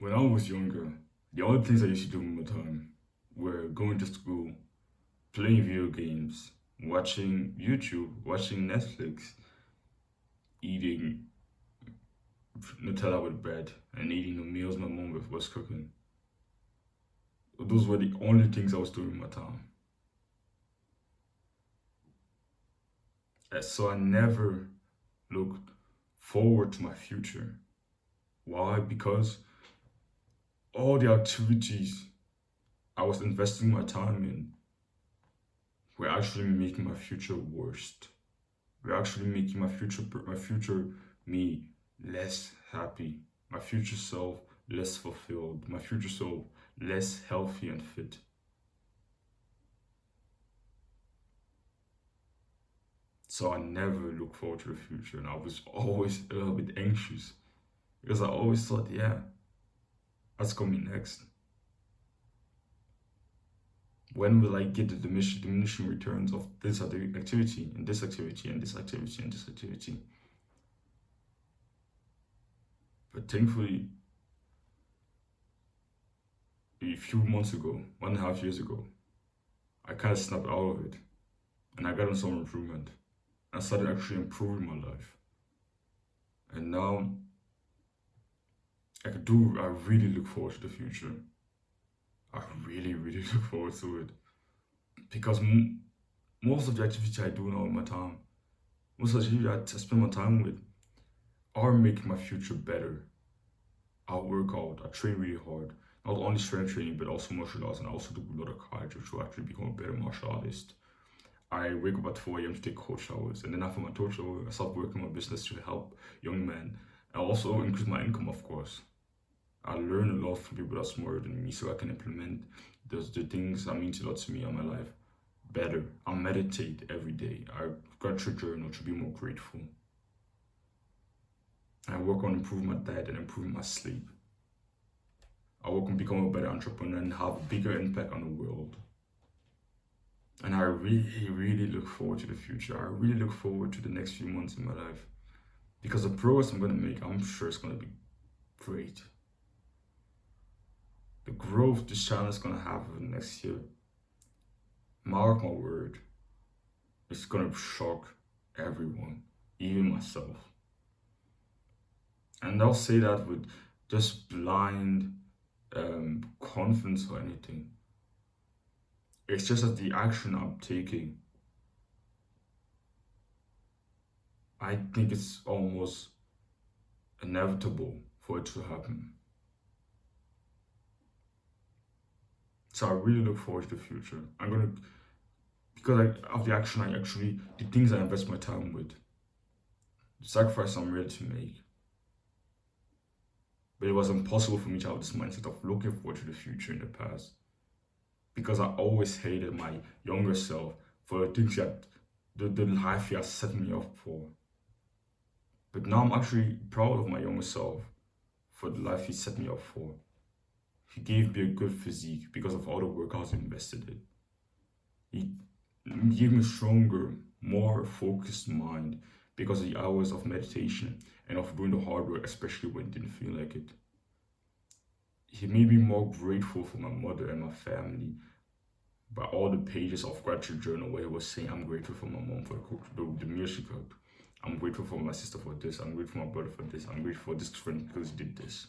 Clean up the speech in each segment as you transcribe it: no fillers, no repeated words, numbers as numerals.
When I was younger, the only things I used to do with my time were going to school, playing video games, watching YouTube, watching Netflix, eating Nutella with bread, and eating the meals my mom was cooking. Those were the only things I was doing with my time. So I never looked forward to my future. Why? Because all the activities I was investing my time in were actually making my future worse. We're actually making my future me less happy, my future self less fulfilled, my future self less healthy and fit. So I never look forward to the future, and I was always a little bit anxious because I always thought, yeah, what's coming next? When will I get the diminishing returns of this other activity and this activity and this activity and this activity? But thankfully, a few months ago, 1.5 years ago, I kind of snapped out of it and I got on some improvement. I started actually improving my life. And now I really look forward to the future. I really, really look forward to it. Because most of the activities I do now in my time, most of the activities I spend my time with are making my future better. I work out, I train really hard. Not only strength training, but also martial arts, and I also do a lot of cardio to actually become a better martial artist. I wake up at 4 a.m. to take cold showers, and then after my cold shower, I start working on my business to help young men. I also increase my income, of course. I learn a lot from people that are smarter than me, so I can implement the things that mean a lot to me in my life better. I meditate every day. I got a journal to be more grateful. I work on improving my diet and improving my sleep. I work on becoming a better entrepreneur and have a bigger impact on the world. And I really, really look forward to the future. I really look forward to the next few months in my life. Because the progress I'm going to make, I'm sure it's going to be great. The growth this channel is going to have over the next year, mark my word, it's going to shock everyone, even myself. And I'll say that with just blind confidence or anything. It's just that the action I'm taking, I think it's almost inevitable for it to happen. So I really look forward to the future. Because of the action the things I invest my time with, the sacrifice I'm ready to make. But it was impossible for me to have this mindset of looking forward to the future in the past. Because I always hated my younger self for the things that the life he has set me up for. But now I'm actually proud of my younger self for the life he set me up for. He gave me a good physique because of all the work I was invested in. He gave me a stronger, more focused mind because of the hours of meditation and of doing the hard work, especially when it didn't feel like it. He made me more grateful for my mother and my family by all the pages of gratitude journal where he was saying, I'm grateful for my mom for the meal she cooked. I'm grateful for my sister for this. I'm grateful for my brother for this. I'm grateful for this friend because he did this.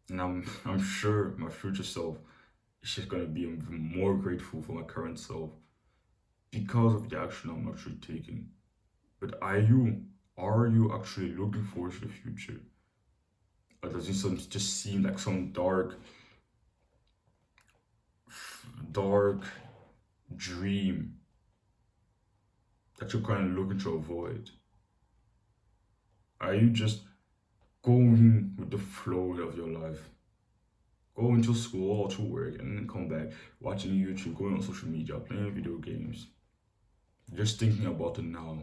And I'm sure my future self is just gonna be even more grateful for my current self because of the action I'm actually taking. But are you actually looking forward to the future? Or does it just seem like some dark dream that you're kind of looking to avoid? Are you just going with the flow of your life? Going to school or to work and then come back, watching YouTube, going on social media, playing video games, just thinking about the now?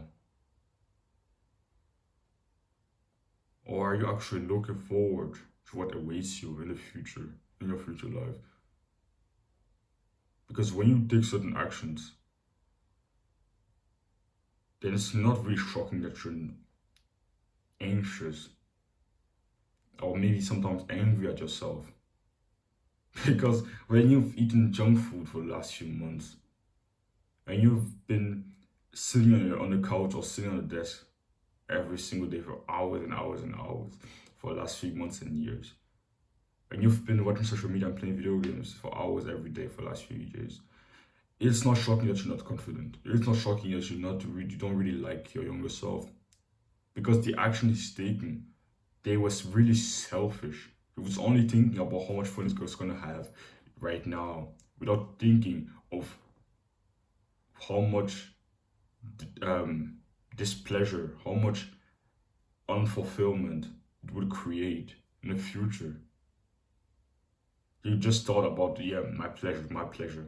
Or are you actually looking forward to what awaits you in the future, in your future life? Because when you take certain actions, then it's not really shocking that anxious, or maybe sometimes angry at yourself. Because when you've eaten junk food for the last few months, and you've been sitting on the couch or sitting on the desk every single day for hours and hours and hours for the last few months and years, and you've been watching social media and playing video games for hours every day for the last few years, it's not shocking that you're not confident. It's not shocking that you don't really like your younger self, because the action he's taking, they was really selfish. He was only thinking about how much fun he's gonna have right now, without thinking of how much displeasure, how much unfulfillment it would create in the future. He just thought about, yeah, my pleasure, my pleasure.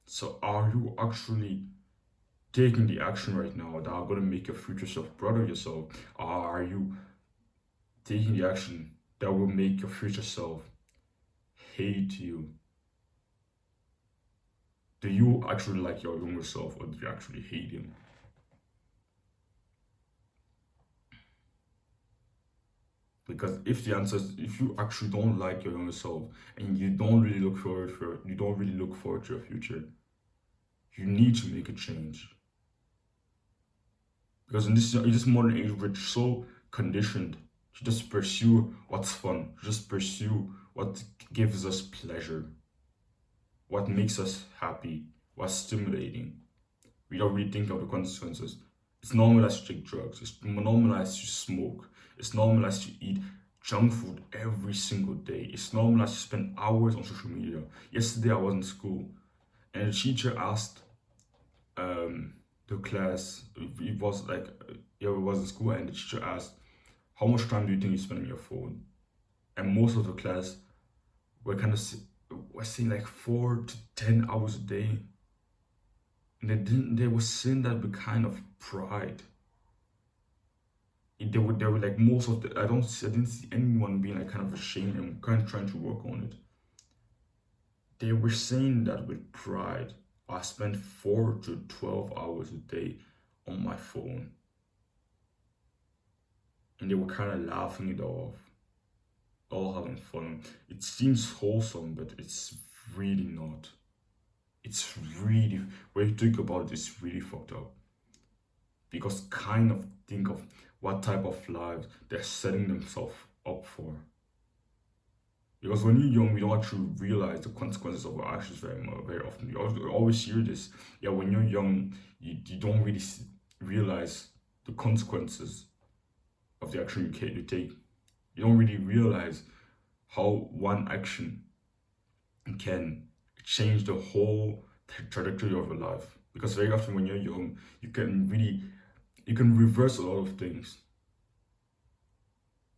So are you actually taking the action right now that are gonna make your future self proud of yourself? Or are you taking the action that will make your future self hate you? Do you actually like your younger self, or do you actually hate him? Because if the answer is, if you actually don't like your younger self and you don't really look forward to your future, you need to make a change. Because in this modern age, we're so conditioned to just pursue what's fun, just pursue what gives us pleasure, what makes us happy, what's stimulating. We don't really think of the consequences. It's normalized to take drugs. It's normalized to smoke. It's normalized to eat junk food every single day. It's normalized to spend hours on social media. Yesterday I was in school, and the teacher asked the class. It was like, yeah, we was in school, and the teacher asked, "How much time do you think you spend on your phone?" And most of the class were were saying like 4 to 10 hours a day. And they were saying that with kind of pride. They were like, most of the, I didn't see anyone being like kind of ashamed and kind of trying to work on it. They were saying that with pride. I spend 4 to 12 hours a day on my phone. And they were kind of laughing it off, all having fun. It seems wholesome, but it's really not. It's really, when you think about it, it's really fucked up. Because kind of think of what type of lives they're setting themselves up for. Because when you're young, we don't actually realize the consequences of our actions very often. You always hear this. Yeah, when you're young, you don't really realize the consequences of the action you take. You don't really realize how one action can change the whole trajectory of your life. Because very often when you're young, you can reverse a lot of things.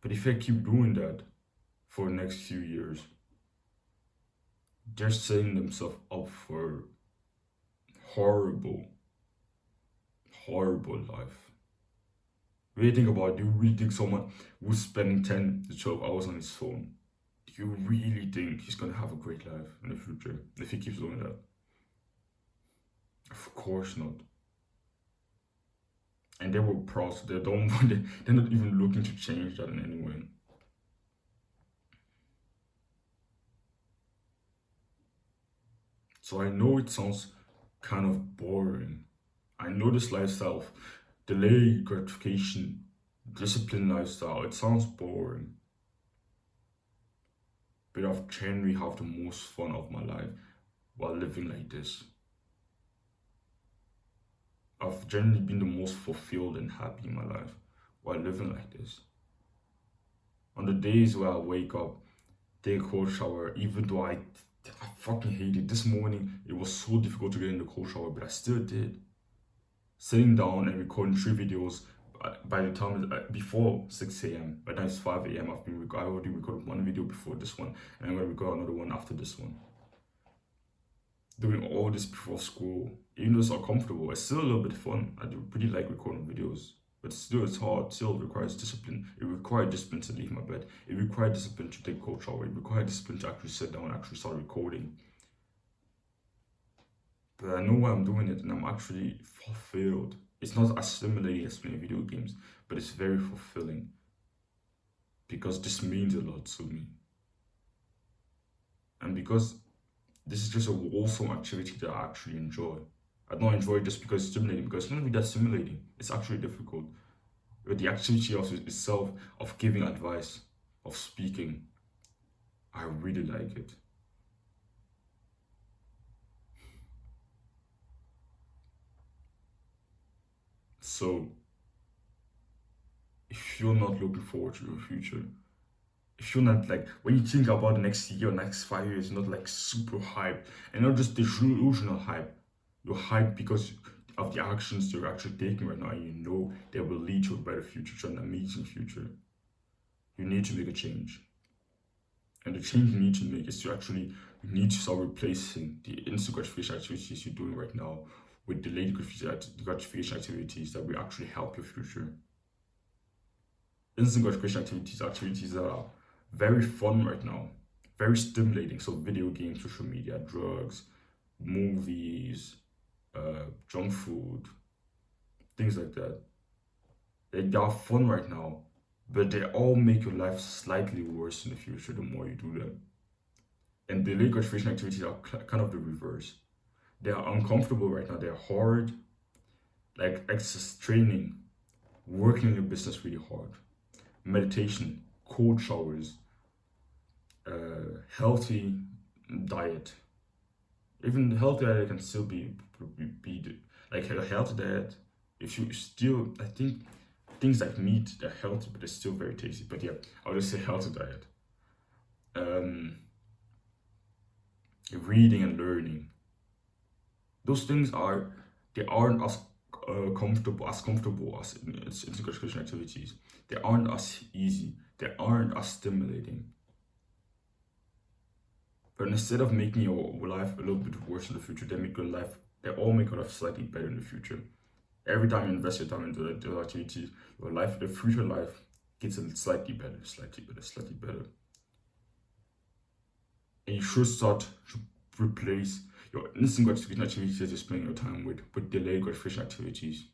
But if I keep doing that for the next few years, they're setting themselves up for horrible, horrible life. Really think about it, do you really think someone who's spending 10 to 12 hours on his phone, do you really think he's gonna have a great life in the future if he keeps doing that? Of course not. And they were proud, so they're not even looking to change that in any way. So I know it sounds kind of boring. I know this lifestyle of delayed gratification, disciplined lifestyle, it sounds boring. But I've genuinely have the most fun of my life while living like this. I've generally been the most fulfilled and happy in my life while living like this. On the days where I wake up, take a cold shower, even though I fucking hate it. This morning, it was so difficult to get in the cold shower, but I still did. Sitting down and recording 3 videos by the time, before 6 a.m. By the time it's 5 a.m. I already recorded 1 video before this one, and I'm going to record another one after this one. Doing all this before school, even though it's uncomfortable, it's still a little bit fun. I do pretty like recording videos, but still it's hard. Still requires discipline. It requires discipline to leave my bed. It requires discipline to take a cold shower. It requires discipline to actually sit down and actually start recording. but I know why I'm doing it and I'm actually fulfilled. It's not as stimulating as playing video games, but it's very fulfilling because this means a lot to me. And because this is just a wholesome activity that I actually enjoy. I don't enjoy it just because it's stimulating, because it's not really that stimulating. It's actually difficult. But the activity of itself, of giving advice, of speaking, I really like it. So, if you're not looking forward to your future, if you're not like, when you think about the next year, next 5 years, you're not like super hyped, and not just the delusional hype, you're hyped because of the actions you're actually taking right now, and you know they will lead to a better future, to an amazing future. You need to make a change. And the change you need to make is to actually, you need to start replacing the instant gratification activities you're doing right now with delayed gratification activities that will actually help your future. Instant gratification activities are activities that are very fun right now, very stimulating. So video games, social media, drugs, movies, junk food, things like that. They are fun right now, but they all make your life slightly worse in the future the more you do them. And delayed gratification activities are kind of the reverse. They are uncomfortable right now. They're hard, like exercise training, working on your business really hard, meditation, cold showers, healthy diet. Even healthy diet can still be like a healthy diet. If you still, I think things like meat, they're healthy, but they're still very tasty. But yeah, I'll just say healthy diet. Um, Reading and learning. Those things they aren't as comfortable as integration activities. They aren't as easy. They aren't as stimulating. But instead of making your life a little bit worse in the future, they all make your life slightly better in the future. Every time you invest your time into those activities, the future life gets a slightly better, slightly better, slightly better. And you should start to replace your instant gratification activities that you're spending your time with delayed gratification activities.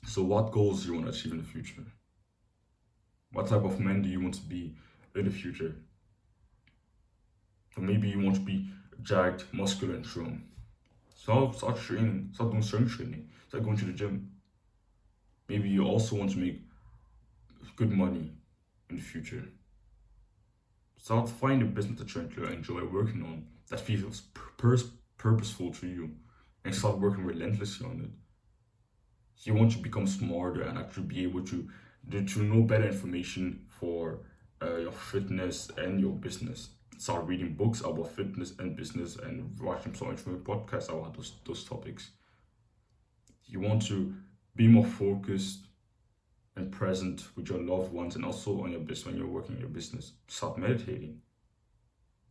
So what goals do you want to achieve in the future? What type of man do you want to be in the future? Or maybe you want to be jacked, muscular, and strong. So start training, start doing strength training, start going to the gym. Maybe you also want to make good money in the future. Start find a business that you enjoy working on that feels purposeful to you, and start working relentlessly on it. You want to become smarter and actually be able to know better information for your fitness and your business. Start reading books about fitness and business and watching so much more podcasts about those topics. You want to be more focused and present with your loved ones and also on your business when you're working in your business. Start meditating.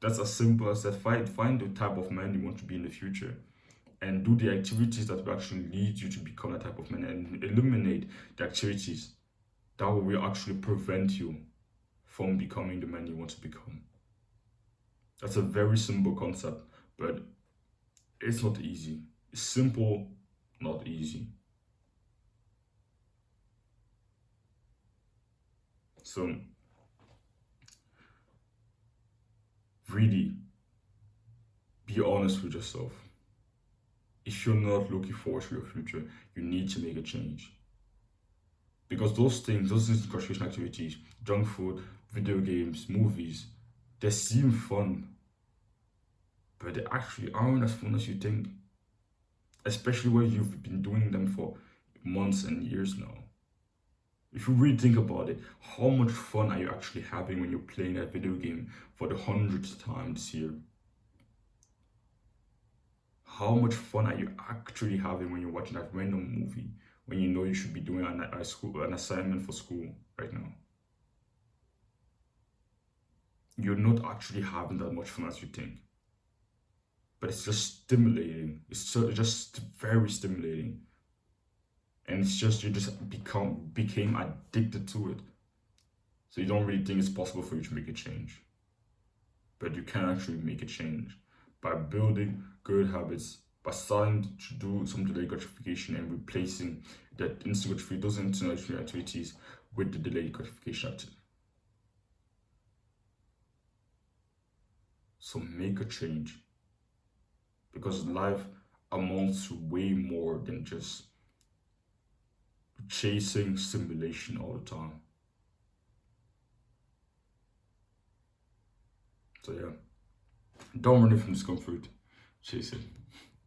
That's as simple as that. Find the type of man you want to be in the future and do the activities that will actually lead you to become that type of man, and eliminate the activities that will actually prevent you from becoming the man you want to become. That's a very simple concept, but it's not easy. It's simple, not easy. So, really, be honest with yourself. If you're not looking forward to your future, you need to make a change. Because those concentration activities, junk food, video games, movies, they seem fun, but they actually aren't as fun as you think. Especially when you've been doing them for months and years now. If you really think about it, how much fun are you actually having when you're playing that video game for the 100th time this year? How much fun are you actually having when you're watching that random movie when you know you should be doing an assignment for school right now? You're not actually having that much fun as you think. But it's just stimulating. Just very stimulating. And it's just you just became addicted to it. So you don't really think it's possible for you to make a change. But you can actually make a change by building good habits by starting to do some delayed gratification and replacing that instant gratification, those instant gratification activities with the delayed gratification activity. So make a change because life amounts to way more than just chasing stimulation all the time. So yeah, don't run from discomfort, chase it.